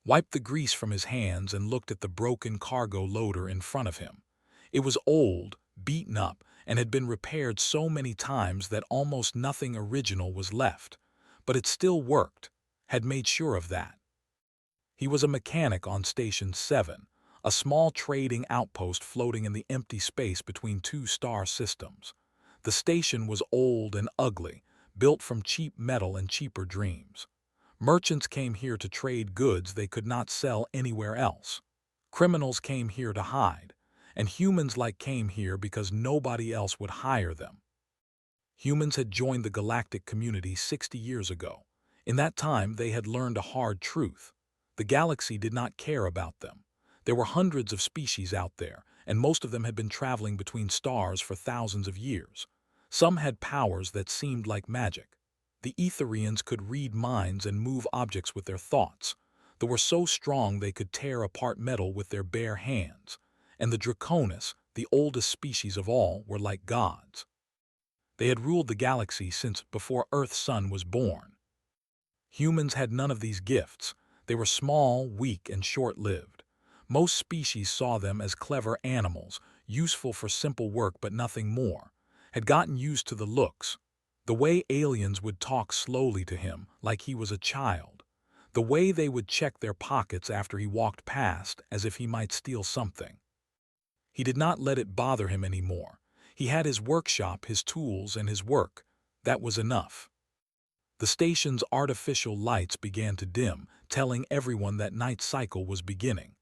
wiped the grease from his hands and looked at the broken cargo loader in front of him. It was old, beaten up, and had been repaired so many times that almost nothing original was left. But it still worked, had made sure of that. He was a mechanic on Station 7, a small trading outpost floating in the empty space between two star systems. The station was old and ugly, built from cheap metal and cheaper dreams. Merchants came here to trade goods they could not sell anywhere else. Criminals came here to hide, and humans came here because nobody else would hire them. Humans had joined the galactic community 60 years ago. In that time, they had learned a hard truth. The galaxy did not care about them. There were hundreds of species out there, and most of them had been traveling between stars for thousands of years. Some had powers that seemed like magic. The Etherians could read minds and move objects with their thoughts. They were so strong they could tear apart metal with their bare hands. And the Draconis, the oldest species of all, were like gods. They had ruled the galaxy since before Earth's sun was born. Humans had none of these gifts. They were small, weak, and short-lived. Most species saw them as clever animals, useful for simple work but nothing more, had gotten used to the looks. The way aliens would talk slowly to him, like he was a child. The way they would check their pockets after he walked past, as if he might steal something. He did not let it bother him anymore. He had his workshop, his tools, and his work. That was enough. The station's artificial lights began to dim, telling everyone that night cycle was beginning.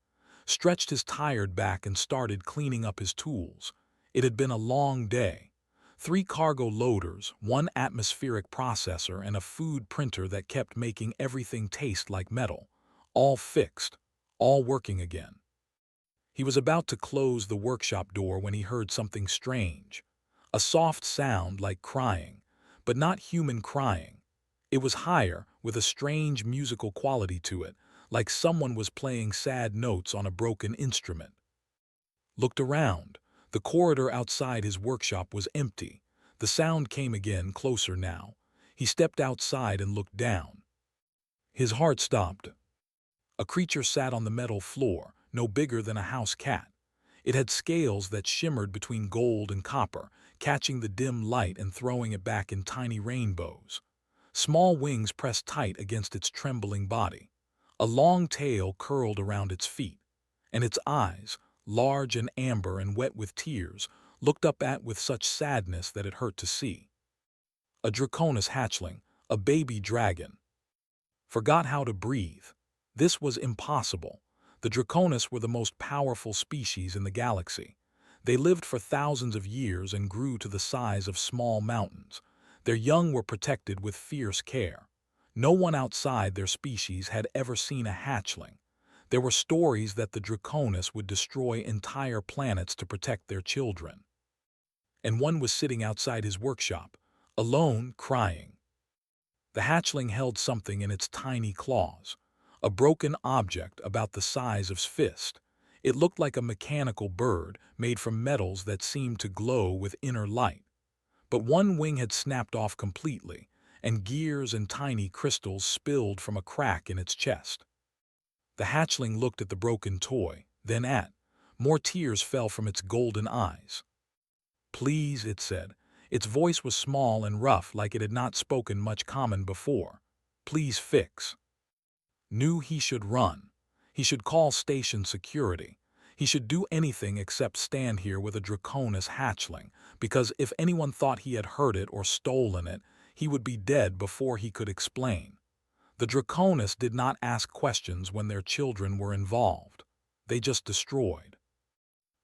Stretched his tired back and started cleaning up his tools. It had been a long day. 3 cargo loaders, 1 atmospheric processor, and a food printer that kept making everything taste like metal. All fixed, all working again. He was about to close the workshop door when he heard something strange. A soft sound like crying, but not human crying. It was higher, with a strange musical quality to it, like someone was playing sad notes on a broken instrument. Looked around. The corridor outside his workshop was empty. The sound came again, closer now. He stepped outside and looked down. His heart stopped. A creature sat on the metal floor, no bigger than a house cat. It had scales that shimmered between gold and copper, catching the dim light and throwing it back in tiny rainbows. Small wings pressed tight against its trembling body. A long tail curled around its feet, and its eyes, large and amber and wet with tears, looked up with such sadness that it hurt to see. A Draconis hatchling, a baby dragon. Forgot how to breathe. This was impossible. The Draconis were the most powerful species in the galaxy. They lived for thousands of years and grew to the size of small mountains. Their young were protected with fierce care. No one outside their species had ever seen a hatchling. There were stories that the Draconis would destroy entire planets to protect their children. And one was sitting outside his workshop, alone, crying. The hatchling held something in its tiny claws, a broken object about the size of his fist. It looked like a mechanical bird made from metals that seemed to glow with inner light. But one wing had snapped off completely, and gears and tiny crystals spilled from a crack in its chest. The hatchling looked at the broken toy, then more tears fell from its golden eyes. "Please," it said. Its voice was small and rough, like it had not spoken much common before. "Please fix." Knew he should run. He should call station security. He should do anything except stand here with a Draconis hatchling, because if anyone thought he had hurt it or stolen it, he would be dead before he could explain. The Draconis did not ask questions when their children were involved. They just destroyed.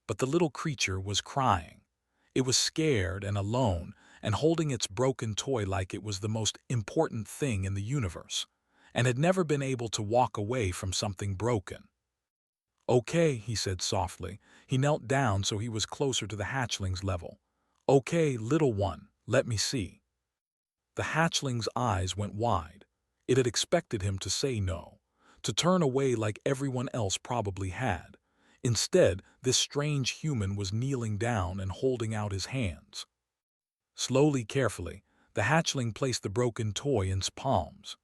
But the little creature was crying. It was scared and alone, and holding its broken toy like it was the most important thing in the universe, and had never been able to walk away from something broken. "Okay," he said softly. He knelt down so he was closer to the hatchling's level. "Okay, little one, let me see." The hatchling's eyes went wide. It had expected him to say no, to turn away like everyone else probably had. Instead, this strange human was kneeling down and holding out his hands. Slowly, carefully, the hatchling placed the broken toy in his palms.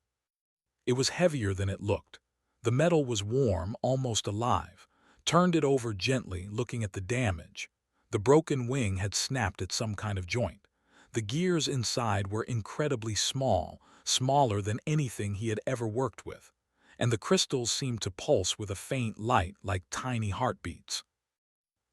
It was heavier than it looked. The metal was warm, almost alive. Turned it over gently, looking at the damage. The broken wing had snapped at some kind of joint. The gears inside were incredibly small, smaller than anything he had ever worked with, and the crystals seemed to pulse with a faint light like tiny heartbeats.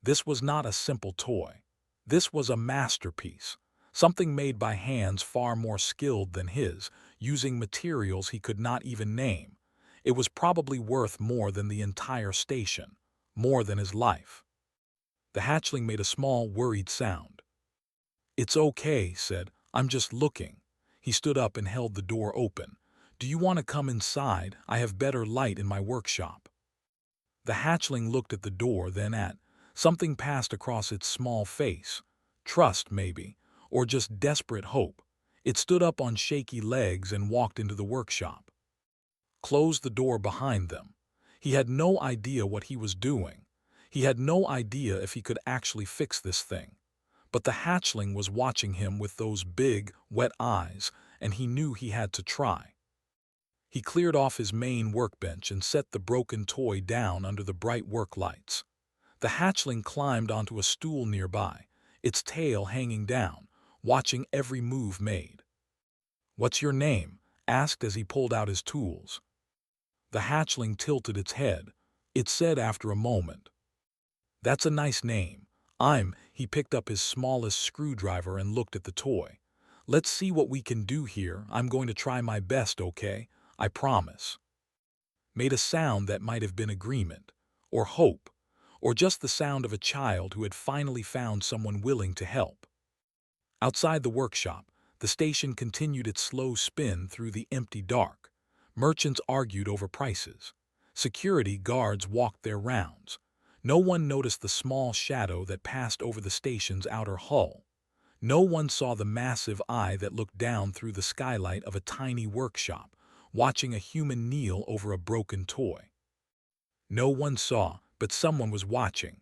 This was not a simple toy. This was a masterpiece, something made by hands far more skilled than his, using materials he could not even name. It was probably worth more than the entire station, more than his life. The hatchling made a small, worried sound. "It's okay," he said. "I'm just looking." He stood up and held the door open. "Do you want to come inside? I have better light in my workshop." The hatchling looked at the door, then at something passed across its small face. Trust, maybe, or just desperate hope. It stood up on shaky legs and walked into the workshop. Closed the door behind them. He had no idea what he was doing. He had no idea if he could actually fix this thing. But the hatchling was watching him with those big, wet eyes, and he knew he had to try. He cleared off his main workbench and set the broken toy down under the bright work lights. The hatchling climbed onto a stool nearby, its tail hanging down, watching every move made. "What's your name?" asked as he pulled out his tools. The hatchling tilted its head. It said after a moment, "That's a nice name. He picked up his smallest screwdriver and looked at the toy. "Let's see what we can do here. I'm going to try my best, okay? I promise." Made a sound that might have been agreement, or hope, or just the sound of a child who had finally found someone willing to help. Outside the workshop, the station continued its slow spin through the empty dark. Merchants argued over prices. Security guards walked their rounds. No one noticed the small shadow that passed over the station's outer hull. No one saw the massive eye that looked down through the skylight of a tiny workshop, watching a human kneel over a broken toy. No one saw, but someone was watching.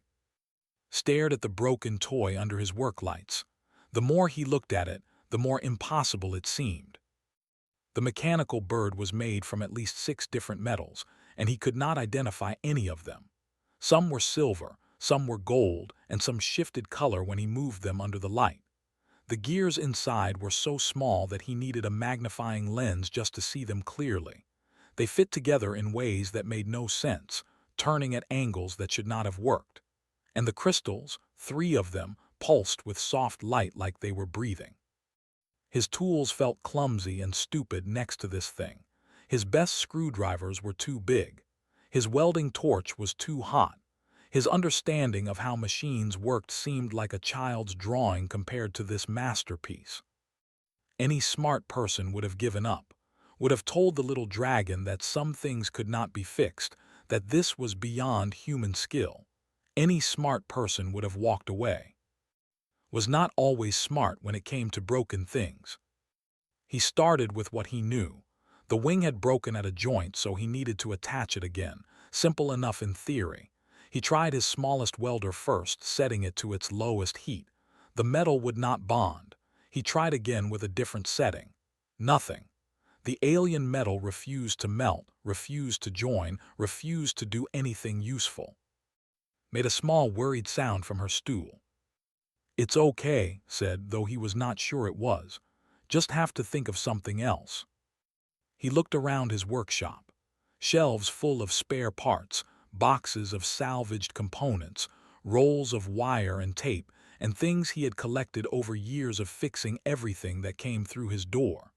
Stared at the broken toy under his work lights. The more he looked at it, the more impossible it seemed. The mechanical bird was made from at least 6 different metals, and he could not identify any of them. Some were silver, some were gold, and some shifted color when he moved them under the light. The gears inside were so small that he needed a magnifying lens just to see them clearly. They fit together in ways that made no sense, turning at angles that should not have worked. And the crystals, 3 of them, pulsed with soft light like they were breathing. His tools felt clumsy and stupid next to this thing. His best screwdrivers were too big. His welding torch was too hot. His understanding of how machines worked seemed like a child's drawing compared to this masterpiece. Any smart person would have given up, would have told the little dragon that some things could not be fixed, that this was beyond human skill. Any smart person would have walked away. Was not always smart when it came to broken things. He started with what he knew. The wing had broken at a joint, so he needed to attach it again. Simple enough in theory. He tried his smallest welder first, setting it to its lowest heat. The metal would not bond. He tried again with a different setting. Nothing. The alien metal refused to melt, refused to join, refused to do anything useful. Made a small worried sound from her stool. "It's okay," said, though he was not sure it was. "Just have to think of something else." He looked around his workshop. Shelves full of spare parts, boxes of salvaged components, rolls of wire and tape, and things he had collected over years of fixing everything that came through his door.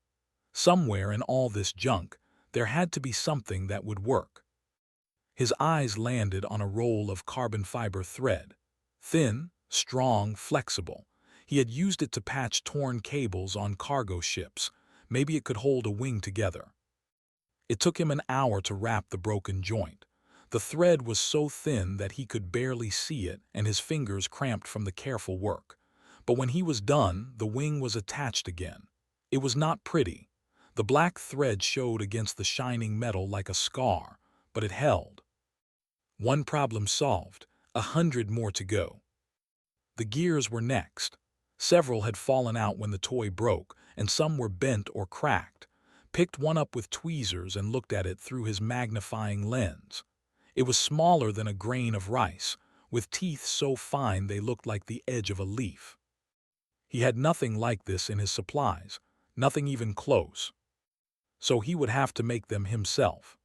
Somewhere in all this junk, there had to be something that would work. His eyes landed on a roll of carbon fiber thread. Thin, strong, flexible. He had used it to patch torn cables on cargo ships. Maybe it could hold a wing together. It took him an hour to wrap the broken joint. The thread was so thin that he could barely see it, and his fingers cramped from the careful work. But when he was done, the wing was attached again. It was not pretty. The black thread showed against the shining metal like a scar, but it held. One problem solved, 100 more to go. The gears were next. Several had fallen out when the toy broke, and some were bent or cracked. picked one up with tweezers and looked at it through his magnifying lens. It was smaller than a grain of rice, with teeth so fine they looked like the edge of a leaf. He had nothing like this in his supplies, nothing even close. So he would have to make them himself.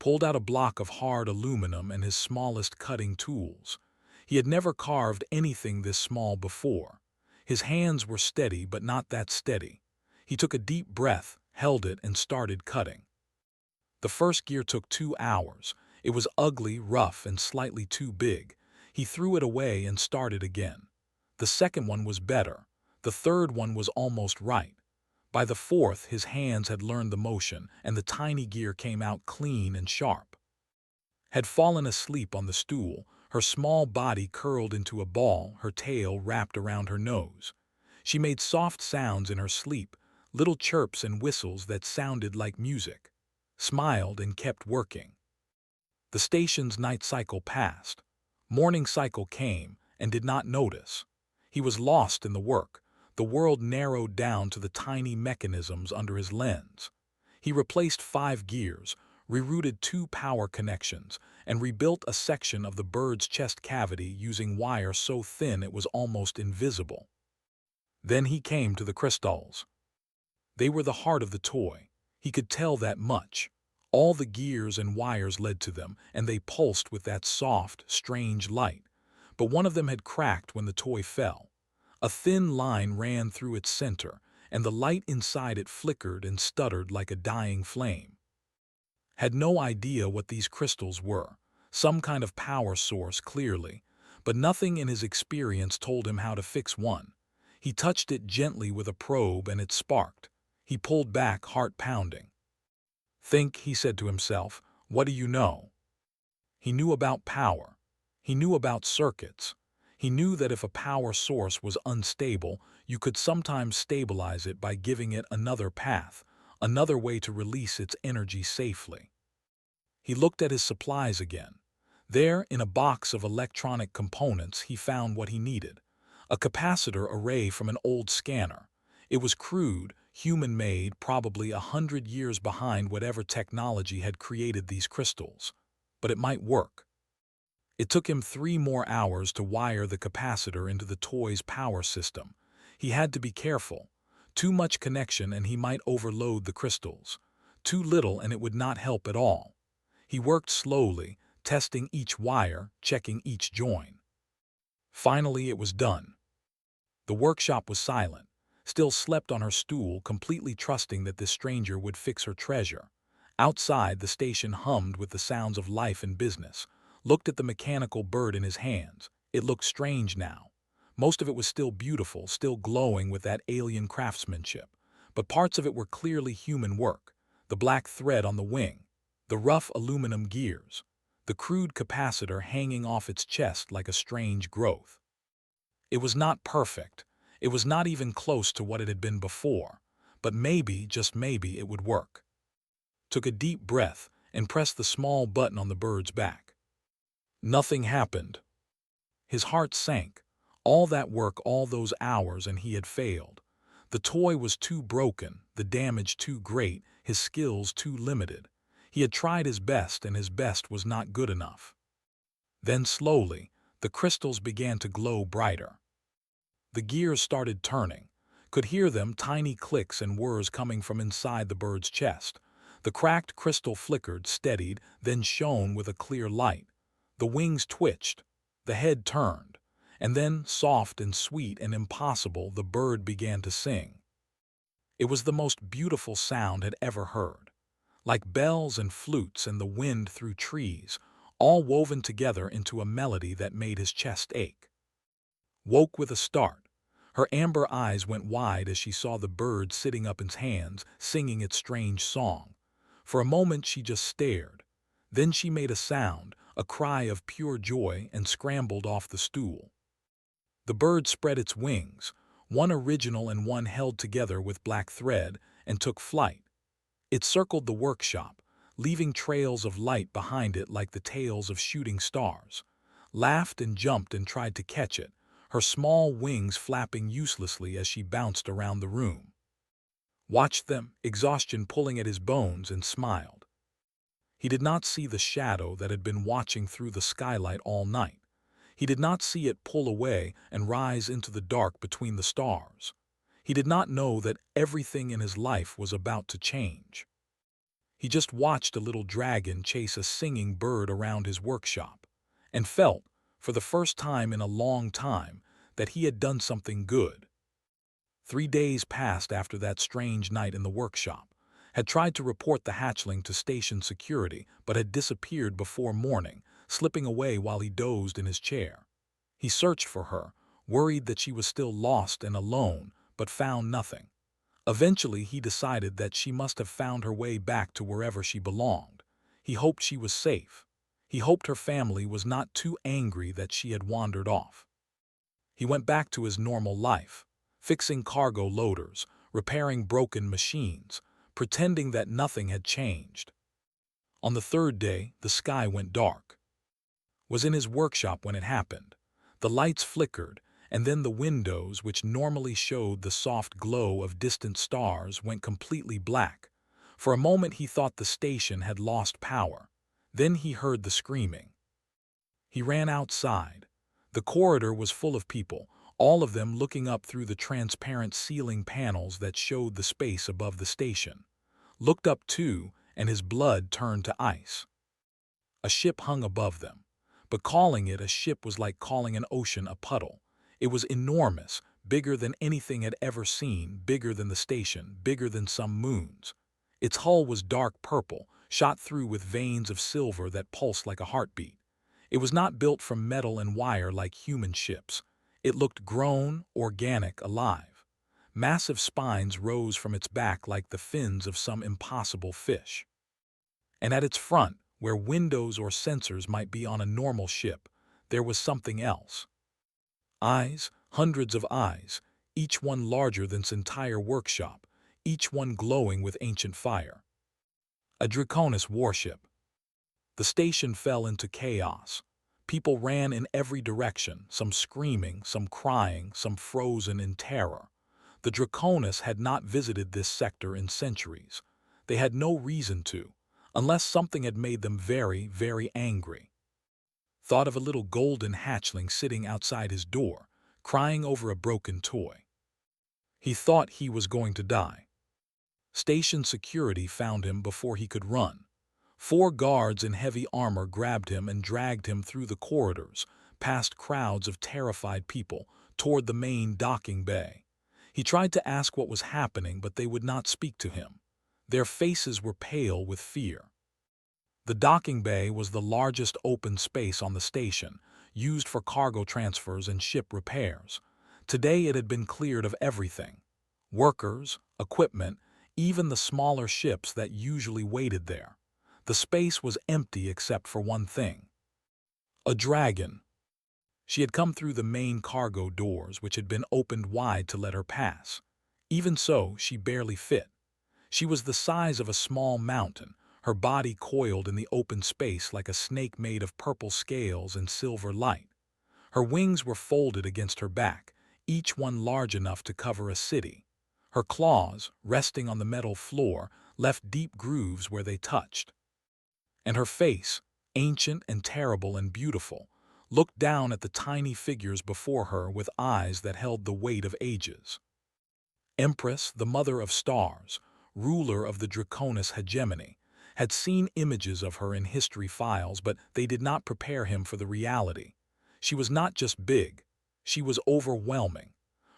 Pulled out a block of hard aluminum and his smallest cutting tools. He had never carved anything this small before. His hands were steady, but not that steady. He took a deep breath, held it, and started cutting. The first gear took 2 hours. It was ugly, rough, and slightly too big. He threw it away and started again. The second one was better. The third one was almost right. By the fourth, his hands had learned the motion, and the tiny gear came out clean and sharp. Had fallen asleep on the stool, her small body curled into a ball, her tail wrapped around her nose. She made soft sounds in her sleep, little chirps and whistles that sounded like music. Smiled and kept working. The station's night cycle passed. Morning cycle came and did not notice. He was lost in the work. The world narrowed down to the tiny mechanisms under his lens. He replaced 5 gears, rerouted 2 power connections, and rebuilt a section of the bird's chest cavity using wire so thin it was almost invisible. Then he came to the crystals. They were the heart of the toy. He could tell that much. All the gears and wires led to them, and they pulsed with that soft, strange light. But one of them had cracked when the toy fell. A thin line ran through its center, and the light inside it flickered and stuttered like a dying flame. Had no idea what these crystals were. Some kind of power source, clearly, but nothing in his experience told him how to fix one. He touched it gently with a probe and it sparked. He pulled back, heart pounding. "Think," he said to himself, "what do you know?" He knew about power. He knew about circuits. He knew that if a power source was unstable, you could sometimes stabilize it by giving it another path, another way to release its energy safely. He looked at his supplies again. There, in a box of electronic components, he found what he needed. A capacitor array from an old scanner. It was crude, human-made, probably 100 years behind whatever technology had created these crystals. But it might work. It took him 3 more hours to wire the capacitor into the toy's power system. He had to be careful. Too much connection and he might overload the crystals. Too little and it would not help at all. He worked slowly, testing each wire, checking each join. Finally, it was done. The workshop was silent. Still slept on her stool, completely trusting that this stranger would fix her treasure. Outside, the station hummed with the sounds of life and business. Looked at the mechanical bird in his hands. It looked strange now. Most of it was still beautiful, still glowing with that alien craftsmanship. But parts of it were clearly human work. The black thread on the wing, the rough aluminum gears, the crude capacitor hanging off its chest like a strange growth. It was not perfect. It was not even close to what it had been before. But maybe, just maybe, it would work. Took a deep breath and pressed the small button on the bird's back. Nothing happened. His heart sank. All that work, all those hours, and he had failed. The toy was too broken, the damage too great, his skills too limited. He had tried his best, and his best was not good enough. Then slowly, the crystals began to glow brighter. The gears started turning. Could hear them, tiny clicks and whirs coming from inside the bird's chest. The cracked crystal flickered, steadied, then shone with a clear light. The wings twitched, the head turned, and then, soft and sweet and impossible, the bird began to sing. It was the most beautiful sound had ever heard. Like bells and flutes and the wind through trees, all woven together into a melody that made his chest ache. Woke with a start. Her amber eyes went wide as she saw the bird sitting up in its hands, singing its strange song. For a moment she just stared. Then she made a sound, a cry of pure joy, and scrambled off the stool. The bird spread its wings, one original and one held together with black thread, and took flight. It circled the workshop, leaving trails of light behind it like the tails of shooting stars. Laughed and jumped and tried to catch it, her small wings flapping uselessly as she bounced around the room. watched them, exhaustion pulling at his bones, and smiled. He did not see the shadow that had been watching through the skylight all night. He did not see it pull away and rise into the dark between the stars. He did not know that everything in his life was about to change. He just watched a little dragon chase a singing bird around his workshop, and felt, for the first time in a long time, that he had done something good. 3 days passed after that strange night in the workshop. Had tried to report the hatchling to station security, but had disappeared before morning, slipping away while he dozed in his chair. He searched for her, worried that she was still lost and alone, but found nothing. Eventually, he decided that she must have found her way back to wherever she belonged. He hoped she was safe. He hoped her family was not too angry that she had wandered off. He went back to his normal life, fixing cargo loaders, repairing broken machines, pretending that nothing had changed. On the third day, the sky went dark. Was in his workshop when it happened. The lights flickered, and then the windows, which normally showed the soft glow of distant stars, went completely black. For a moment he thought the station had lost power. Then he heard the screaming. He ran outside. The corridor was full of people, all of them looking up through the transparent ceiling panels that showed the space above the station. Looked up too, and his blood turned to ice. A ship hung above them, but calling it a ship was like calling an ocean a puddle. It was enormous, bigger than anything had ever seen, bigger than the station, bigger than some moons. Its hull was dark purple, shot through with veins of silver that pulsed like a heartbeat. It was not built from metal and wire like human ships. It looked grown, organic, alive. Massive spines rose from its back like the fins of some impossible fish. And at its front, where windows or sensors might be on a normal ship, there was something else. Eyes, hundreds of eyes, each one larger than its entire workshop, each one glowing with ancient fire. A Draconis warship. The station fell into chaos. People ran in every direction, some screaming, some crying, some frozen in terror. The Draconis had not visited this sector in centuries. They had no reason to, unless something had made them very, very angry. Thought of a little golden hatchling sitting outside his door, crying over a broken toy. He thought he was going to die. Station security found him before he could run. 4 guards in heavy armor grabbed him and dragged him through the corridors, past crowds of terrified people, toward the main docking bay. He tried to ask what was happening, but they would not speak to him. Their faces were pale with fear. The docking bay was the largest open space on the station, used for cargo transfers and ship repairs. Today it had been cleared of everything. Workers, equipment, even the smaller ships that usually waited there. The space was empty except for one thing. A dragon. She had come through the main cargo doors, which had been opened wide to let her pass. Even so, she barely fit. She was the size of a small mountain, her body coiled in the open space like a snake made of purple scales and silver light. Her wings were folded against her back, each one large enough to cover a city. Her claws, resting on the metal floor, left deep grooves where they touched. And her face, ancient and terrible and beautiful, looked down at the tiny figures before her with eyes that held the weight of ages. Empress, the mother of stars, ruler of the Draconis hegemony, had seen images of her in history files, but they did not prepare him for the reality. She was not just big, she was overwhelming.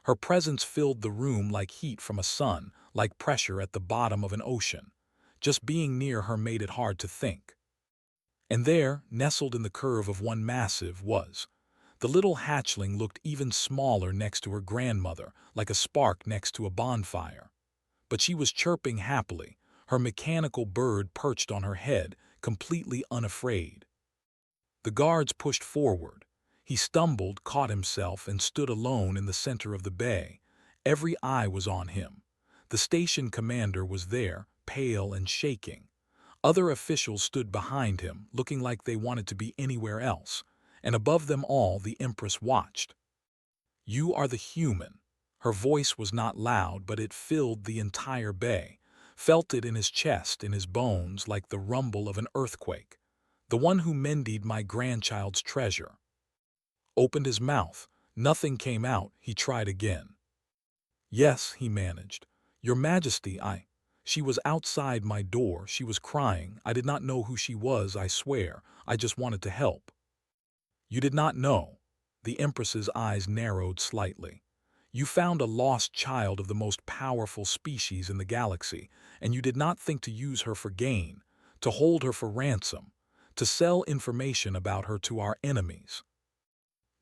Her presence filled the room like heat from a sun, like pressure at the bottom of an ocean. Just being near her made it hard to think. And there, nestled in the curve of one massive, was. The little hatchling looked even smaller next to her grandmother, like a spark next to a bonfire. But she was chirping happily, her mechanical bird perched on her head, completely unafraid. The guards pushed forward. He stumbled, caught himself, and stood alone in the center of the bay. Every eye was on him. The station commander was there, pale and shaking. Other officials stood behind him, looking like they wanted to be anywhere else, and above them all the Empress watched. "You are the human." Her voice was not loud, but it filled the entire bay, felt it in his chest, in his bones, like the rumble of an earthquake. The one who mended my grandchild's treasure. Opened his mouth. Nothing came out. He tried again. Yes, he managed. Your Majesty, She was outside my door. She was crying. I did not know who she was, I swear. I just wanted to help. You did not know. The Empress's eyes narrowed slightly. You found a lost child of the most powerful species in the galaxy, and you did not think to use her for gain, to hold her for ransom, to sell information about her to our enemies.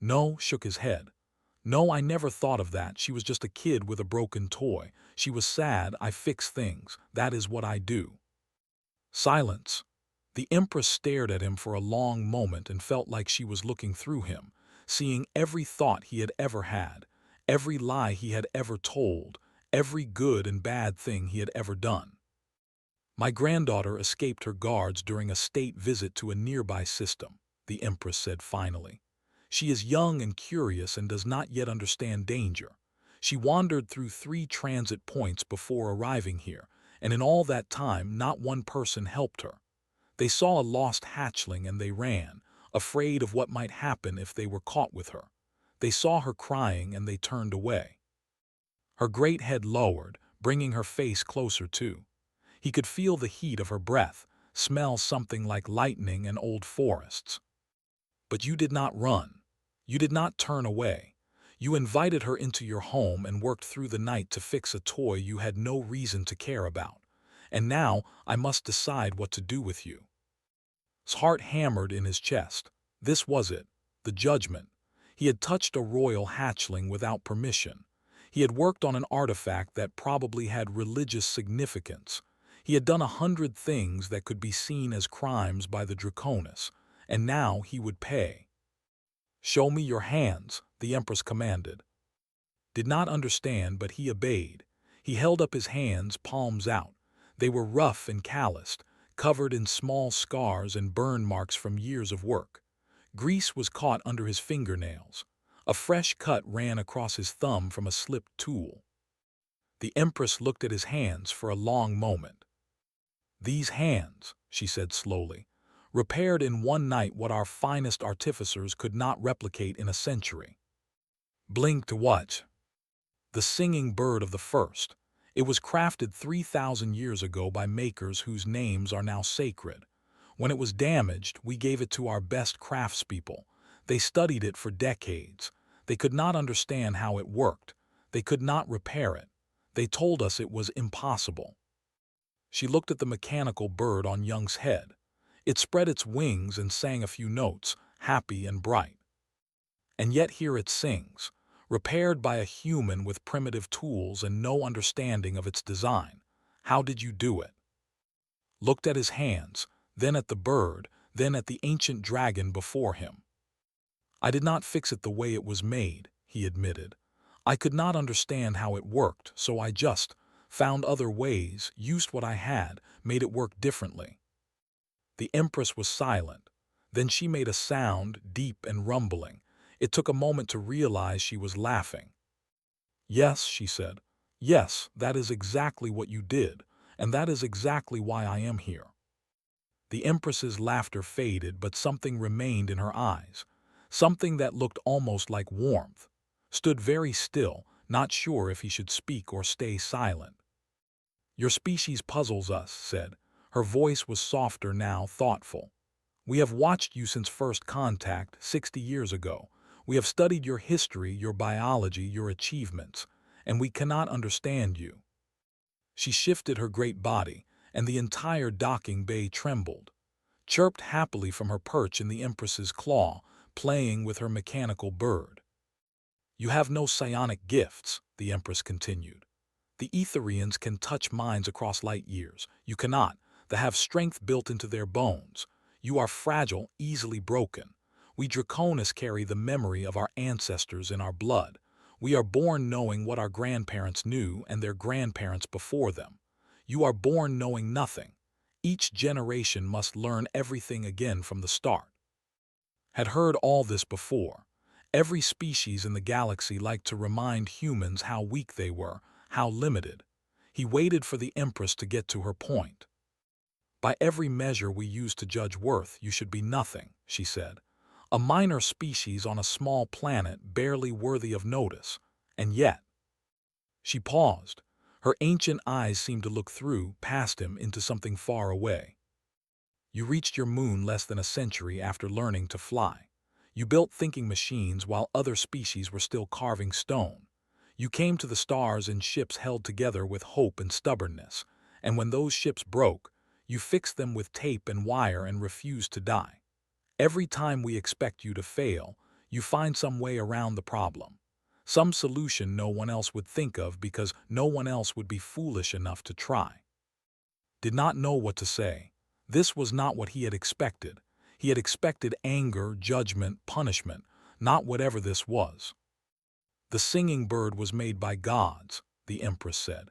No, shook his head. No, I never thought of that. She was just a kid with a broken toy. She was sad. I fix things. That is what I do. Silence. The Empress stared at him for a long moment and felt like she was looking through him, seeing every thought he had ever had, every lie he had ever told, every good and bad thing he had ever done. My granddaughter escaped her guards during a state visit to a nearby system, the Empress said finally. She is young and curious and does not yet understand danger. She wandered through 3 transit points before arriving here, and in all that time not one person helped her. They saw a lost hatchling and they ran, afraid of what might happen if they were caught with her. They saw her crying and they turned away. Her great head lowered, bringing her face closer too. He could feel the heat of her breath, smell something like lightning and old forests. But you did not run. You did not turn away. You invited her into your home and worked through the night to fix a toy you had no reason to care about. And now I must decide what to do with you. His heart hammered in his chest. This was it, the judgment. He had touched a royal hatchling without permission. He had worked on an artifact that probably had religious significance. He had done 100 things that could be seen as crimes by the Draconis, and now he would pay. Show me your hands, the Empress commanded. Did not understand, but he obeyed. He held up his hands, palms out. They were rough and calloused, covered in small scars and burn marks from years of work. Grease was caught under his fingernails. A fresh cut ran across his thumb from a slipped tool. The Empress looked at his hands for a long moment. These hands, she said slowly, repaired in one night what our finest artificers could not replicate in a century. Blinked to what? The singing bird of the first. It was crafted 3,000 years ago by makers whose names are now sacred. When it was damaged, we gave it to our best craftspeople. They studied it for decades. They could not understand how it worked. They could not repair it. They told us it was impossible. She looked at the mechanical bird on Young's head. It spread its wings and sang a few notes, happy and bright. And yet here it sings, repaired by a human with primitive tools and no understanding of its design. How did you do it? Looked at his hands, then at the bird, then at the ancient dragon before him. I did not fix it the way it was made, he admitted. I could not understand how it worked, so I just found other ways, used what I had, made it work differently. The Empress was silent. Then she made a sound, deep and rumbling. It took a moment to realize she was laughing. Yes, she said. Yes, that is exactly what you did, and that is exactly why I am here. The Empress's laughter faded, but something remained in her eyes. Something that looked almost like warmth. Stood very still, not sure if he should speak or stay silent. Your species puzzles us, said. Her voice was softer now, thoughtful. We have watched you since first contact, 60 years ago. We have studied your history, your biology, your achievements, and we cannot understand you. She shifted her great body, and the entire docking bay trembled. Chirped happily from her perch in the Empress's claw, playing with her mechanical bird. You have no psionic gifts, the Empress continued. The Etherians can touch minds across light years. You cannot. They have strength built into their bones. You are fragile, easily broken. We Draconis carry the memory of our ancestors in our blood. We are born knowing what our grandparents knew and their grandparents before them. You are born knowing nothing. Each generation must learn everything again from the start. Had heard all this before. Every species in the galaxy liked to remind humans how weak they were, how limited. He waited for the Empress to get to her point. By every measure we use to judge worth, you should be nothing, she said. A minor species on a small planet barely worthy of notice. And yet, she paused. Her ancient eyes seemed to look through, past him, into something far away. You reached your moon less than a century after learning to fly. You built thinking machines while other species were still carving stone. You came to the stars in ships held together with hope and stubbornness, and when those ships broke, you fixed them with tape and wire and refused to die. Every time we expect you to fail, you find some way around the problem. Some solution no one else would think of because no one else would be foolish enough to try. Did not know what to say. This was not what he had expected. He had expected anger, judgment, punishment, not whatever this was. The singing bird was made by gods, the Empress said.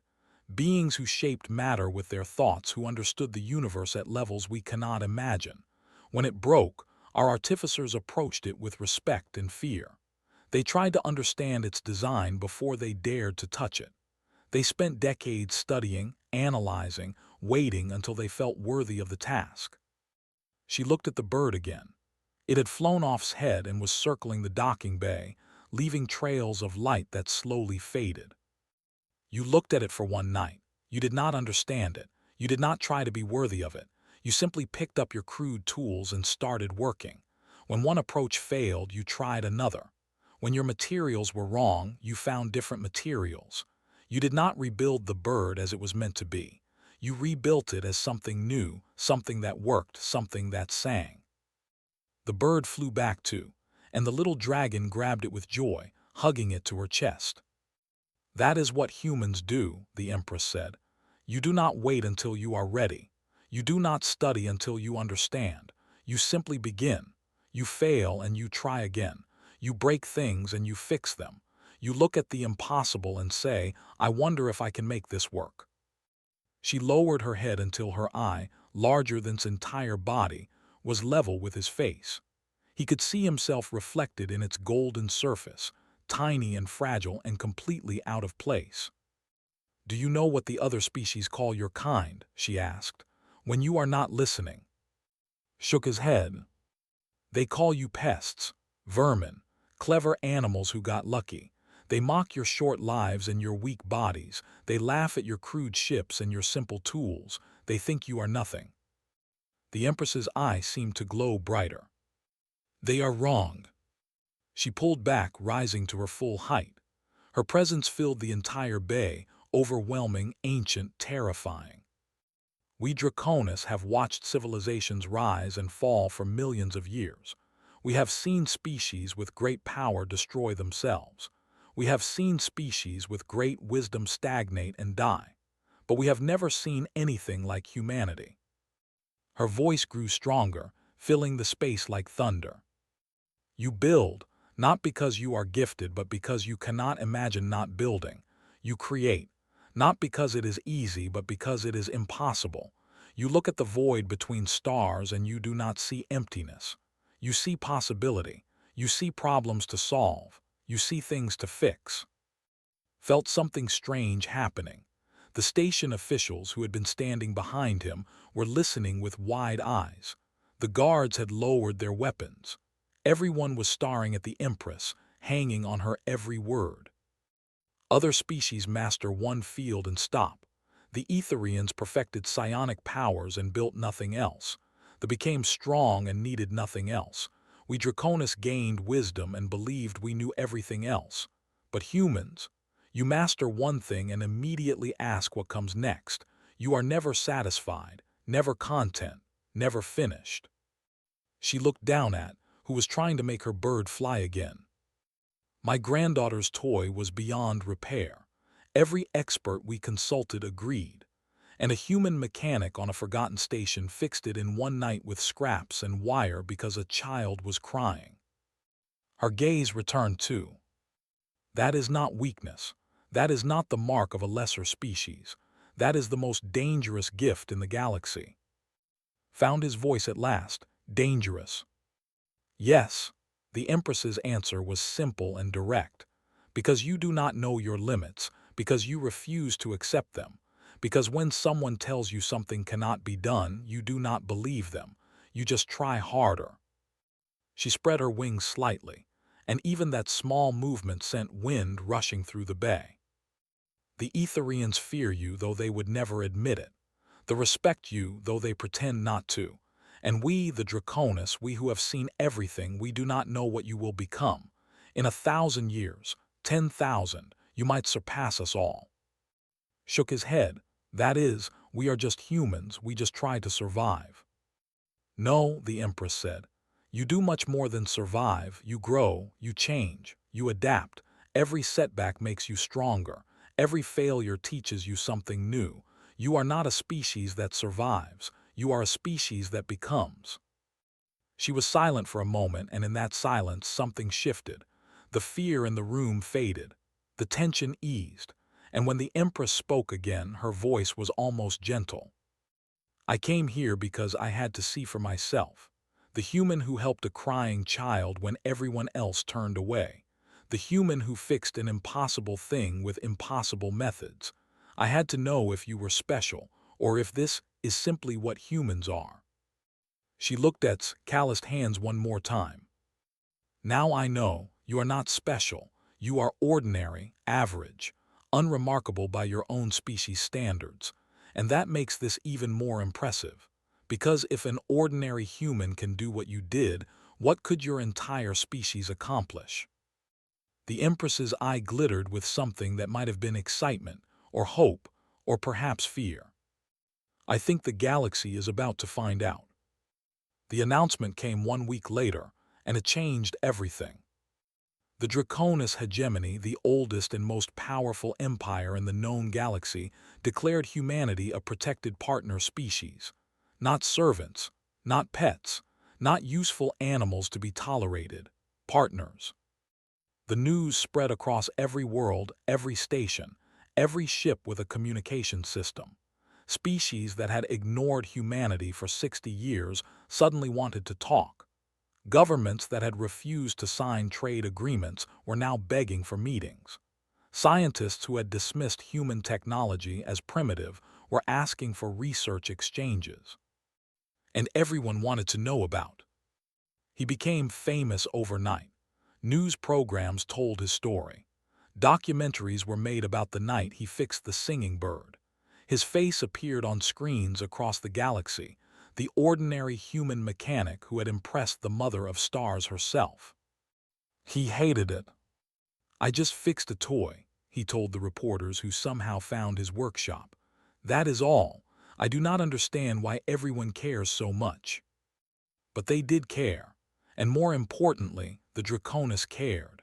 Beings who shaped matter with their thoughts, who understood the universe at levels we cannot imagine. When it broke, our artificers approached it with respect and fear. They tried to understand its design before they dared to touch it. They spent decades studying, analyzing, waiting until they felt worthy of the task. She looked at the bird again. It had flown off's head and was circling the docking bay, leaving trails of light that slowly faded. You looked at it for one night. You did not understand it. You did not try to be worthy of it. You simply picked up your crude tools and started working. When one approach failed, you tried another. When your materials were wrong, you found different materials. You did not rebuild the bird as it was meant to be. You rebuilt it as something new, something that worked, something that sang. The bird flew back too, and the little dragon grabbed it with joy, hugging it to her chest. That is what humans do, the Empress said. You do not wait until you are ready. You do not study until you understand. You simply begin. You fail and you try again. You break things and you fix them. You look at the impossible and say, I wonder if I can make this work. She lowered her head until her eye, larger than its entire body, was level with his face. He could see himself reflected in its golden surface, tiny and fragile and completely out of place. Do you know what the other species call your kind? She asked. When you are not listening. Shook his head. They call you pests, vermin, clever animals who got lucky. They mock your short lives and your weak bodies. They laugh at your crude ships and your simple tools. They think you are nothing. The Empress's eye seemed to glow brighter. They are wrong. She pulled back, rising to her full height. Her presence filled the entire bay, overwhelming, ancient, terrifying. We Draconis have watched civilizations rise and fall for millions of years. We have seen species with great power destroy themselves. We have seen species with great wisdom stagnate and die. But we have never seen anything like humanity. Her voice grew stronger, filling the space like thunder. You build, not because you are gifted, but because you cannot imagine not building. You create, not because it is easy, but because it is impossible. You look at the void between stars and you do not see emptiness. You see possibility. You see problems to solve. You see things to fix. Felt something strange happening. The station officials who had been standing behind him were listening with wide eyes. The guards had lowered their weapons. Everyone was staring at the Empress, hanging on her every word. Other species master one field and stop. The Etherians perfected psionic powers and built nothing else. They became strong and needed nothing else. We Draconis gained wisdom and believed we knew everything else. But humans, you master one thing and immediately ask what comes next. You are never satisfied, never content, never finished. She looked down at, who was trying to make her bird fly again. My granddaughter's toy was beyond repair. Every expert we consulted agreed, and a human mechanic on a forgotten station fixed it in one night with scraps and wire because a child was crying. Her gaze returned too. That is not weakness. That is not the mark of a lesser species. That is the most dangerous gift in the galaxy. Found his voice at last. Dangerous. Yes, The Empress's answer was simple and direct. Because you do not know your limits, because you refuse to accept them, because when someone tells you something cannot be done, you do not believe them. You just try harder. She spread her wings slightly, and even that small movement sent wind rushing through the bay. The Etherians fear you, though they would never admit it. They respect you, though they pretend not to. And we, the Draconis, we who have seen everything, we do not know what you will become. In 1,000 years, 10,000, you might surpass us all. Shook his head. That is, we are just humans, we just try to survive. No, the Empress said. You do much more than survive. You grow, you change, you adapt. Every setback makes you stronger. Every failure teaches you something new. You are not a species that survives. You are a species that becomes. She was silent for a moment, and in that silence something shifted. The fear in the room faded. The tension eased. And when the Empress spoke again, her voice was almost gentle. I came here because I had to see for myself. The human who helped a crying child when everyone else turned away. The human who fixed an impossible thing with impossible methods. I had to know if you were special, or if this is simply what humans are. She looked at calloused hands one more time. Now I know, you are not special. You are ordinary, average, unremarkable by your own species standards. And that makes this even more impressive. Because if an ordinary human can do what you did, what could your entire species accomplish? The Empress's eye glittered with something that might have been excitement, or hope, or perhaps fear. I think the galaxy is about to find out. The announcement came 1 week later, and it changed everything. The Draconis hegemony, the oldest and most powerful empire in the known galaxy, declared humanity a protected partner species. Not servants, not pets, not useful animals to be tolerated, partners. The news spread across every world, every station, every ship with a communication system. Species that had ignored humanity for 60 years suddenly wanted to talk. Governments that had refused to sign trade agreements were now begging for meetings. Scientists who had dismissed human technology as primitive were asking for research exchanges. And everyone wanted to know about. He became famous overnight. News programs told his story. Documentaries were made about the night he fixed the singing bird. His face appeared on screens across the galaxy, the ordinary human mechanic who had impressed the mother of stars herself. He hated it. I just fixed a toy, he told the reporters who somehow found his workshop. That is all. I do not understand why everyone cares so much. But they did care. And more importantly, the Draconis cared.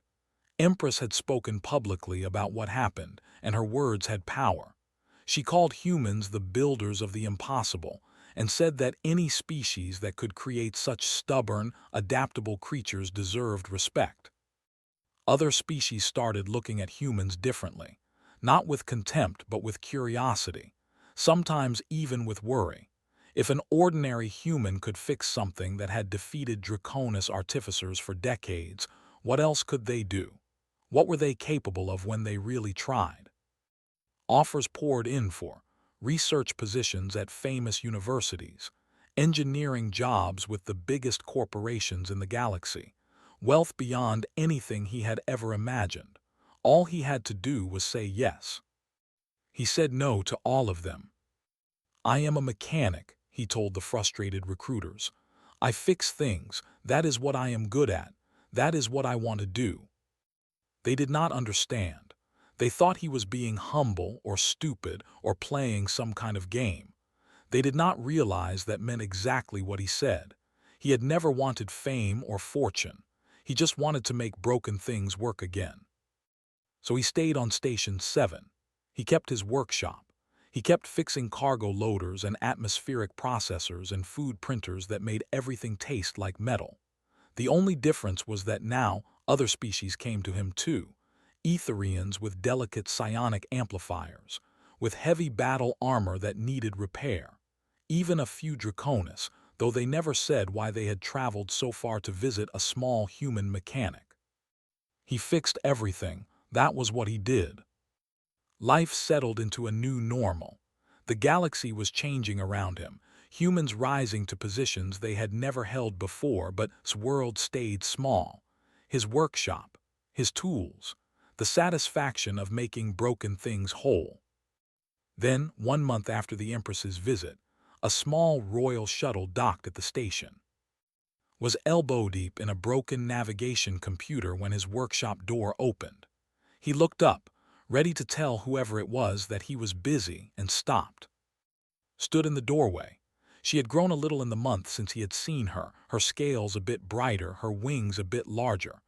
Empress had spoken publicly about what happened, and her words had power. She called humans the builders of the impossible, and said that any species that could create such stubborn, adaptable creatures deserved respect. Other species started looking at humans differently, not with contempt but with curiosity, sometimes even with worry. If an ordinary human could fix something that had defeated Draconis artificers for decades, what else could they do? What were they capable of when they really tried? Offers poured in for research positions at famous universities, engineering jobs with the biggest corporations in the galaxy, wealth beyond anything he had ever imagined. All he had to do was say yes. He said no to all of them. I am a mechanic, he told the frustrated recruiters. I fix things. That is what I am good at. That is what I want to do. They did not understand. They thought he was being humble or stupid or playing some kind of game. They did not realize that meant exactly what he said. He had never wanted fame or fortune. He just wanted to make broken things work again. So he stayed on Station 7. He kept his workshop. He kept fixing cargo loaders and atmospheric processors and food printers that made everything taste like metal. The only difference was that now other species came to him too. Etherians with delicate psionic amplifiers, with heavy battle armor that needed repair. Even a few Draconis, though they never said why they had traveled so far to visit a small human mechanic. He fixed everything. That was what he did. Life settled into a new normal. The galaxy was changing around him, humans rising to positions they had never held before, but his world stayed small. His workshop, his tools, the satisfaction of making broken things whole. Then, 1 month after the Empress's visit, a small royal shuttle docked at the station. Was elbow-deep in a broken navigation computer when his workshop door opened. He looked up, ready to tell whoever it was that he was busy, and stopped. Stood in the doorway. She had grown a little in the month since he had seen her, her scales a bit brighter, her wings a bit larger.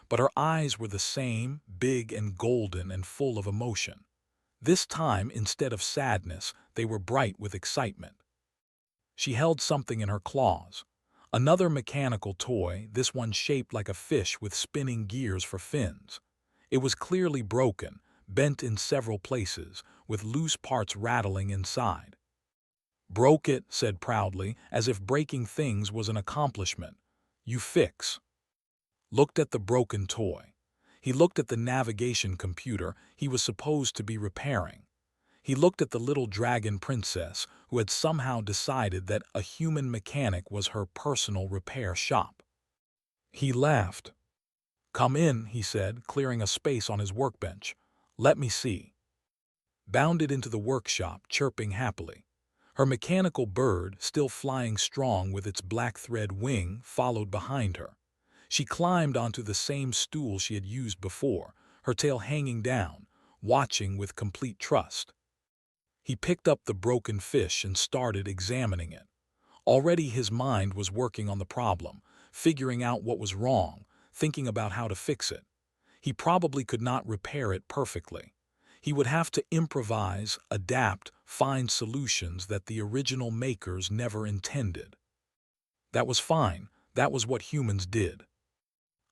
But her eyes were the same, big and golden and full of emotion. This time, instead of sadness, they were bright with excitement. She held something in her claws. Another mechanical toy, this one shaped like a fish with spinning gears for fins. It was clearly broken, bent in several places, with loose parts rattling inside. "Broke it," said proudly, as if breaking things was an accomplishment. "You fix." Looked at the broken toy. He looked at the navigation computer he was supposed to be repairing. He looked at the little dragon princess who had somehow decided that a human mechanic was her personal repair shop. He laughed. "Come in," he said, clearing a space on his workbench. "Let me see." Bounded into the workshop, chirping happily. Her mechanical bird, still flying strong with its black thread wing, followed behind her. She climbed onto the same stool she had used before, her tail hanging down, watching with complete trust. He picked up the broken fish and started examining it. Already his mind was working on the problem, figuring out what was wrong, thinking about how to fix it. He probably could not repair it perfectly. He would have to improvise, adapt, find solutions that the original makers never intended. That was fine. That was what humans did.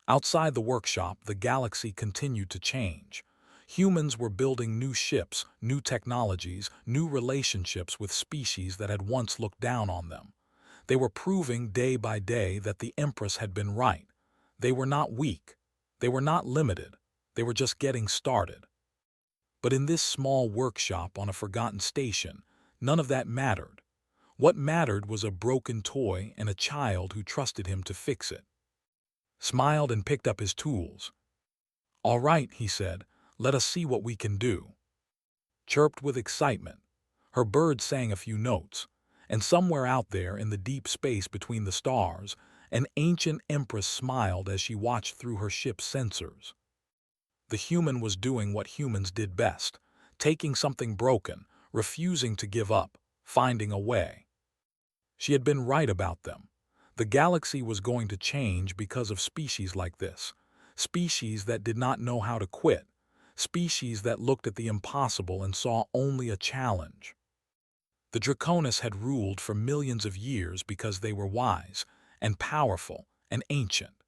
Outside the workshop, the galaxy continued to change. Humans were building new ships, new technologies, new relationships with species that had once looked down on them. They were proving day by day that the Empress had been right. They were not weak. They were not limited. They were just getting started. But in this small workshop on a forgotten station, none of that mattered. What mattered was a broken toy and a child who trusted him to fix it. Smiled and picked up his tools. "All right," he said, "let us see what we can do." Chirped with excitement. Her bird sang a few notes, and somewhere out there in the deep space between the stars, an ancient empress smiled as she watched through her ship's sensors. The human was doing what humans did best, taking something broken, refusing to give up, finding a way. She had been right about them. The galaxy was going to change because of species like this, species that did not know how to quit, species that looked at the impossible and saw only a challenge. The Draconis had ruled for millions of years because they were wise and powerful and ancient.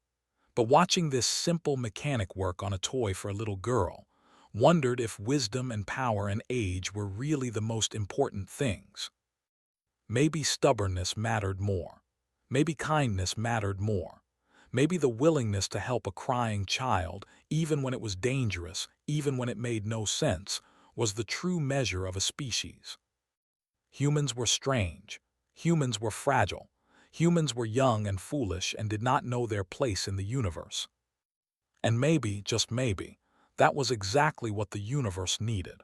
But watching this simple mechanic work on a toy for a little girl, wondered if wisdom and power and age were really the most important things. Maybe stubbornness mattered more. Maybe kindness mattered more. Maybe the willingness to help a crying child, even when it was dangerous, even when it made no sense, was the true measure of a species. Humans were strange. Humans were fragile. Humans were young and foolish and did not know their place in the universe. And maybe, just maybe, that was exactly what the universe needed.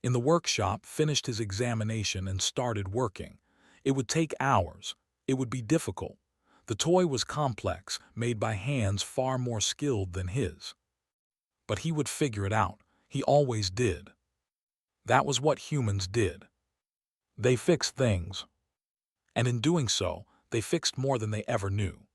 In the workshop, finished his examination and started working. It would take hours. It would be difficult. The toy was complex, made by hands far more skilled than his. But he would figure it out. He always did. That was what humans did. They fixed things. And in doing so, they fixed more than they ever knew.